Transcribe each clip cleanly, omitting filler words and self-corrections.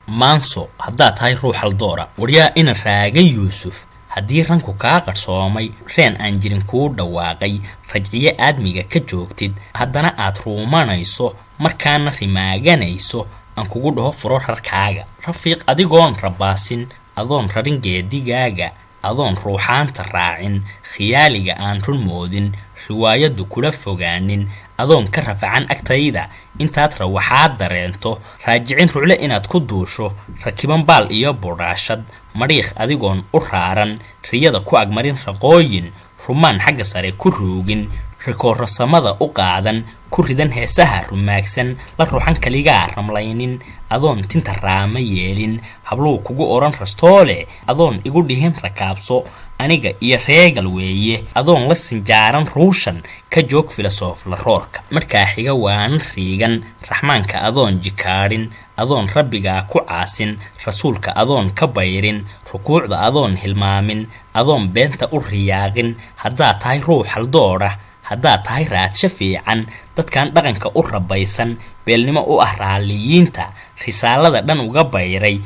maanso haddaad tahay ruux haldoora waryaa ina raagay yuusuf haddii ranku kaa qarsoomay reen aan jirin kuu dhawaaqay rajciye aadmiga ka joogtid haddana aad ruumanayso markaana rimaaganayso aan kugu dhaho furo rarkaaga rafiiq adigoon rabaasin adoon rarin geedigaaga adoon ruuxaanta raacin khiyaaliga aan run moodin riwaayadu kula fogaanin adoon ka rafacan agtayda intaad rawaxaad dareento raajicin rucle inaad ku duusho rakiban baal iyo budhaashad mariikh adigoon u raaran riyada ku agmarin raqooyin rumaan xagga sare ku roogin rikoorsamada u qaadan ku ridan heesaha rumaagsan la ruuxan kaligaa ramlaynin adoon tinta raama yeelin habluu kugu oran rastoole adoon igu dhihin rakaabso aniga iyo reegal weeye adoon la sinjaaran ruushan ka joog filosof la roorka markaa xiga waan riigan raxmaanka adoon jikaarin adoon rabbiga ku caasin rasuulka adoon ka bayrin rukuucda adoon hilmaamin adoon beenta u riyaaqin haddaad tahay ruux haldoora haddaad tahay raadsha fiican dadkan dhaqanka u rabaysan beelnimo u ah raaliyiinta risaalada dhan uga bayray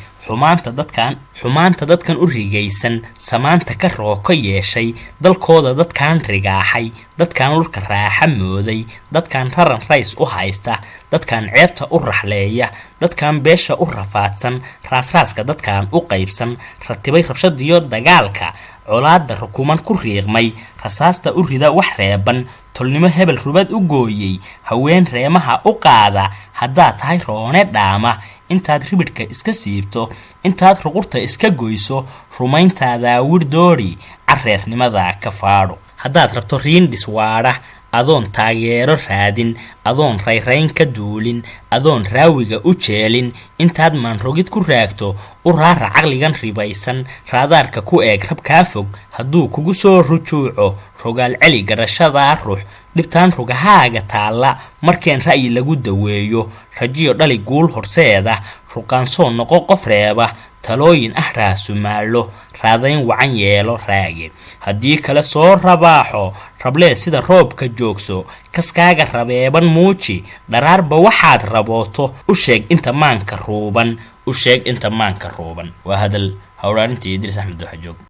xumaanta dadkan u rigaysan samaanta ka rooka yeeshay dalkooda dadkan rigaaxay dadkan lurka raaxa mooday dadkan raran rays u haysta dadkan ceebta u raxleeya dadkan beesha u rafaadsan raasraaska dadkan u qaybsan ratibay rabshadiyo dagaalka colaada rukuman ku riiqmay rasaasta u rida wax reeban tolnimo hebel rubad u gooyay haween reemaha u qaada haddaad tahay roone dhaama intaad ribidhka iska siibto intaad ruqurta iska goyso rumayntaada wirdoori careernimada ka faadho haddaad rabto riindhis waadha adoon taageero raadin adoon rayrayn ka duulin adoon raawiga u jeelin intaad maanrogid ku raagto u raara caqligan ribaysan raadaarka ku eeg rab kaa fog hadduu kugu soo rujuuco rogaal celi garashadaa ruux dhibtaan rugahaaga taalla markeen ra'yi lagu daweeyo rajiyo dhali guul horseeda ruqaansoo noqo qof reeba talooyin ah raasumaalo raadayn wacan yeelo raage haddii kale soo rabaaxo rablee sida roobka joogso kaskaaga rabeeban muuji dharaarba waxaad rabooto u sheeg inta maanka ruuban waa hadal hawraarintii Idris Axmed Waxjoog